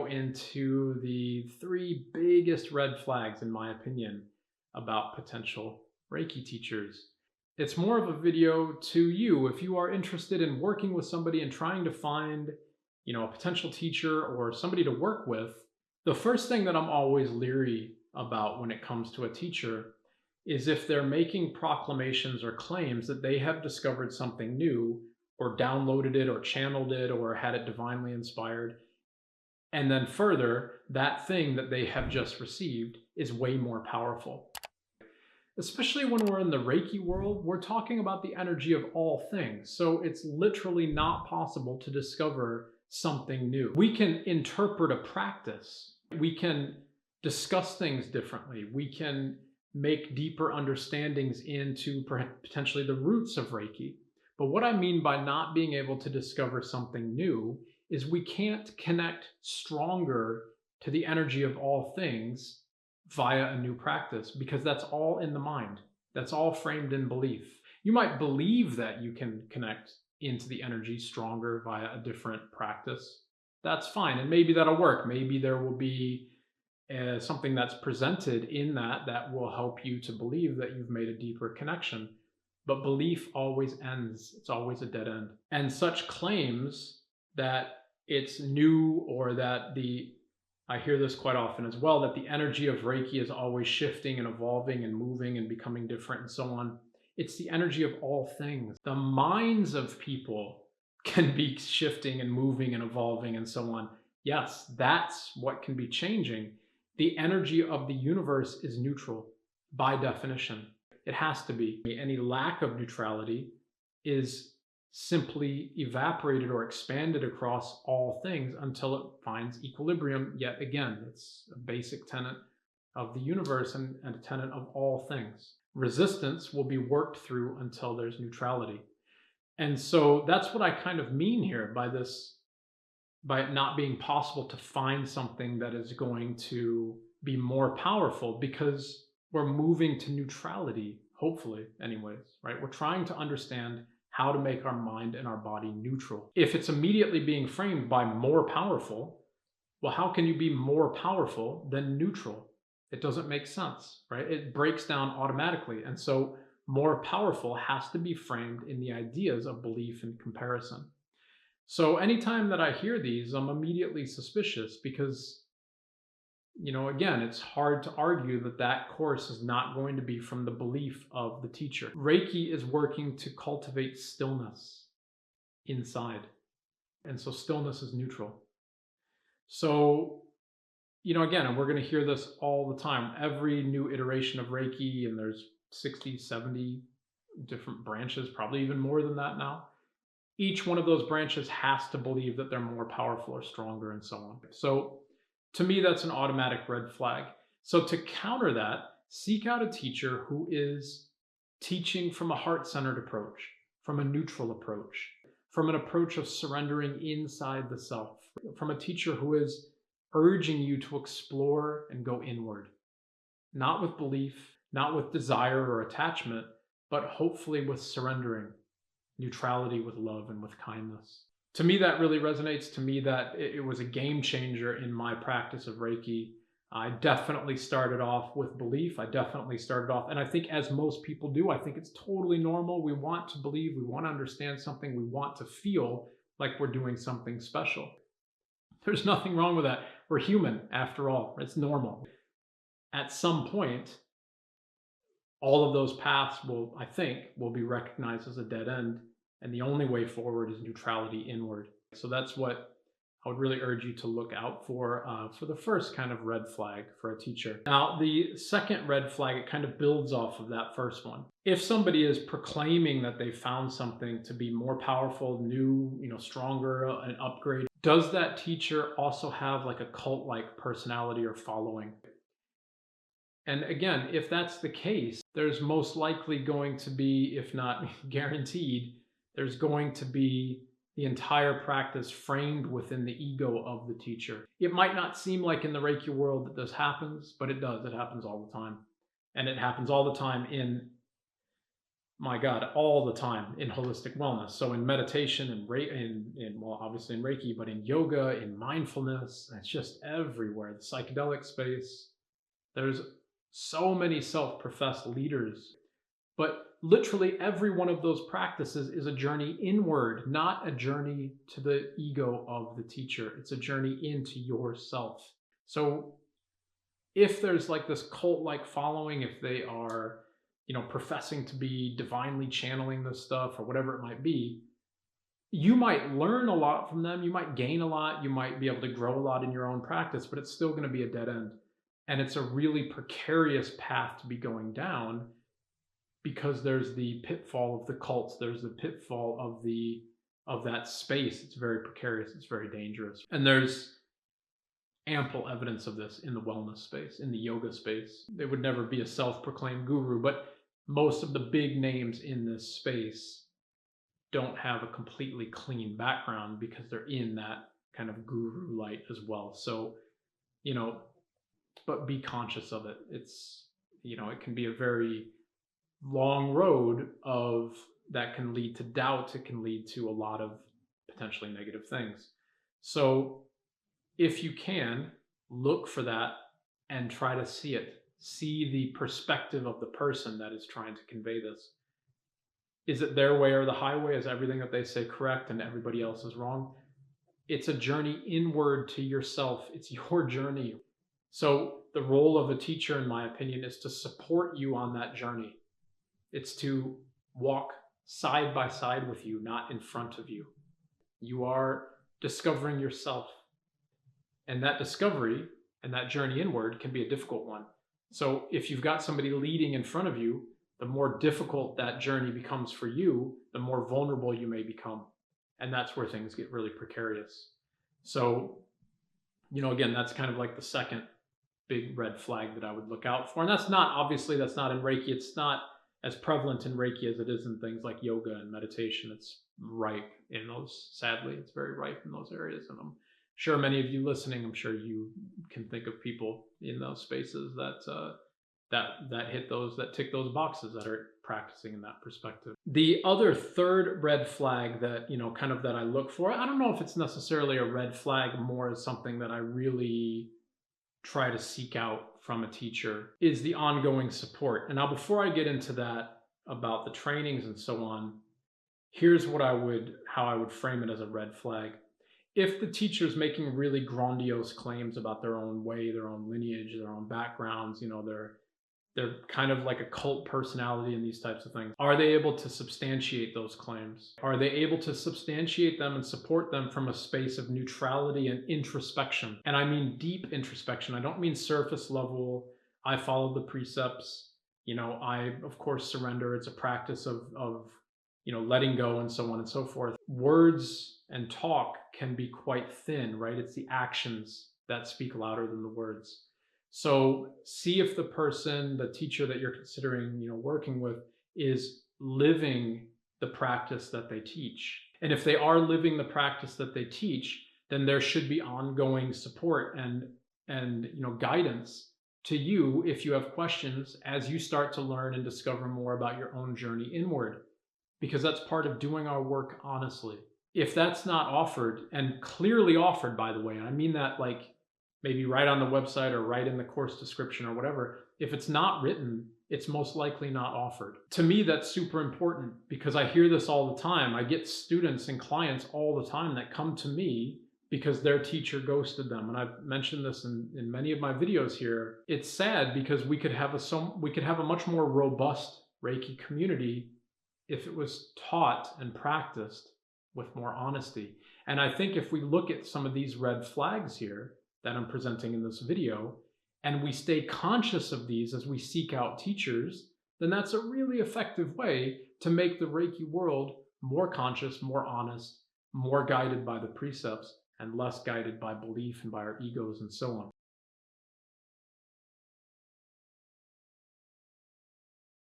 go into the 3 biggest red flags, in my opinion, about potential Reiki teachers. It's more of a video to you if you are interested in working with somebody and trying to find, a potential teacher or somebody to work with. The first thing that I'm always leery about when it comes to a teacher is if they're making proclamations or claims that they have discovered something new or downloaded it or channeled it or had it divinely inspired. And then further, that thing that they have just received is way more powerful. Especially when we're in the Reiki world, we're talking about the energy of all things. So it's literally not possible to discover something new. We can interpret a practice. We can discuss things differently. We can make deeper understandings into potentially the roots of Reiki. But what I mean by not being able to discover something new is we can't connect stronger to the energy of all things via a new practice, because that's all in the mind. That's all framed in belief. You might believe that you can connect into the energy stronger via a different practice. That's fine, and maybe that'll work. Maybe there will be something that's presented in that will help you to believe that you've made a deeper connection. But belief always ends. It's always a dead end. And such claims that it's new, or that I hear this quite often as well, that the energy of Reiki is always shifting and evolving and moving and becoming different and so on. It's the energy of all things. The minds of people can be shifting and moving and evolving and so on. Yes, that's what can be changing. The energy of the universe is neutral by definition. It has to be. Any lack of neutrality is simply evaporated or expanded across all things until it finds equilibrium. Yet again, it's a basic tenet of the universe and a tenet of all things. Resistance will be worked through until there's neutrality. And so that's what I kind of mean here by it not being possible to find something that is going to be more powerful, because we're moving to neutrality, hopefully anyways, right? We're trying to understand how to make our mind and our body neutral. If it's immediately being framed by more powerful, well, how can you be more powerful than neutral? It doesn't make sense, right? It breaks down automatically. And so more powerful has to be framed in the ideas of belief and comparison. So anytime that I hear these, I'm immediately suspicious, because again, it's hard to argue that course is not going to be from the belief of the teacher. Reiki is working to cultivate stillness inside. And so stillness is neutral. So, again, and we're going to hear this all the time. Every new iteration of Reiki, and there's 60, 70 different branches, probably even more than that now. Each one of those branches has to believe that they're more powerful or stronger and so on. So to me, that's an automatic red flag. So to counter that, seek out a teacher who is teaching from a heart-centered approach, from a neutral approach, from an approach of surrendering inside the self, from a teacher who is urging you to explore and go inward, not with belief, not with desire or attachment, but hopefully with surrendering, neutrality with love and with kindness. To me, that really resonates. To me, that it was a game changer in my practice of Reiki. I definitely started off with belief. I definitely started off, and I think as most people do, I think it's totally normal. We want to believe, we want to understand something, we want to feel like we're doing something special. There's nothing wrong with that. We're human, after all. It's normal. At some point, all of those paths will be recognized as a dead end. And the only way forward is neutrality inward. So that's what I would really urge you to look out for the first kind of red flag for a teacher. Now, the second red flag, it kind of builds off of that first one. If somebody is proclaiming that they found something to be more powerful, new, stronger, an upgrade, does that teacher also have like a cult-like personality or following? And again, if that's the case, there's most likely going to be, if not guaranteed, there's going to be the entire practice framed within the ego of the teacher. It might not seem like in the Reiki world that this happens, but it does. It happens all the time. And it happens all the time in my God, all the time in holistic wellness. So in meditation and well, obviously in Reiki, but in yoga, in mindfulness, it's just everywhere. The psychedelic space, there's so many self-professed leaders, but literally every one of those practices is a journey inward, not a journey to the ego of the teacher. It's a journey into yourself. So if there's like this cult-like following, if they are, professing to be divinely channeling this stuff or whatever it might be, you might learn a lot from them. You might gain a lot. You might be able to grow a lot in your own practice, but it's still going to be a dead end. And it's a really precarious path to be going down because there's the pitfall of the cults. There's the pitfall of that space. It's very precarious. It's very dangerous. And there's ample evidence of this in the wellness space, in the yoga space. There would never be a self-proclaimed guru, but most of the big names in this space don't have a completely clean background because they're in that kind of guru light as well. So, but be conscious of it. It's, it can be a very long road of that can lead to doubt. It can lead to a lot of potentially negative things. So if you can, look for that and try to see it. See the perspective of the person that is trying to convey this. Is it their way or the highway? Is everything that they say correct and everybody else is wrong? It's a journey inward to yourself. It's your journey. So the role of a teacher, in my opinion, is to support you on that journey. It's to walk side by side with you, not in front of you. You are discovering yourself. And that discovery and that journey inward can be a difficult one. So if you've got somebody leading in front of you, the more difficult that journey becomes for you, the more vulnerable you may become. And that's where things get really precarious. So, again, that's kind of like the second big red flag that I would look out for. And that's not in Reiki. It's not as prevalent in Reiki as it is in things like yoga and meditation. It's ripe in those, sadly, it's very ripe in those areas. And I'm sure many of you listening, I'm sure you can think of people in those spaces that tick those boxes, that are practicing in that perspective. The other third red flag that, kind of that I look for, I don't know if it's necessarily a red flag, more as something that I really try to seek out from a teacher, is the ongoing support. And now before I get into that about the trainings and so on, here's how I would frame it as a red flag. If the teacher's making really grandiose claims about their own way, their own lineage, their own backgrounds, they're kind of like a cult personality and these types of things, are they able to substantiate those claims? Are they able to substantiate them and support them from a space of neutrality and introspection? And I mean deep introspection. I don't mean surface level, I follow the precepts, I, of course, surrender. It's a practice of letting go and so on and so forth. Words and talk can be quite thin, right? It's the actions that speak louder than the words. So see if the teacher that you're considering, working with, is living the practice that they teach. And if they are living the practice that they teach, then there should be ongoing support and guidance to you if you have questions as you start to learn and discover more about your own journey inward, because that's part of doing our work honestly. If that's not offered, and clearly offered, by the way, and I mean that like maybe right on the website or right in the course description or whatever, if it's not written, it's most likely not offered. To me, that's super important because I hear this all the time. I get students and clients all the time that come to me because their teacher ghosted them. And I've mentioned this in many of my videos here. It's sad because we could have a much more robust Reiki community if it was taught and practiced with more honesty. And I think if we look at some of these red flags here that I'm presenting in this video, and we stay conscious of these as we seek out teachers, then that's a really effective way to make the Reiki world more conscious, more honest, more guided by the precepts, and less guided by belief and by our egos and so on.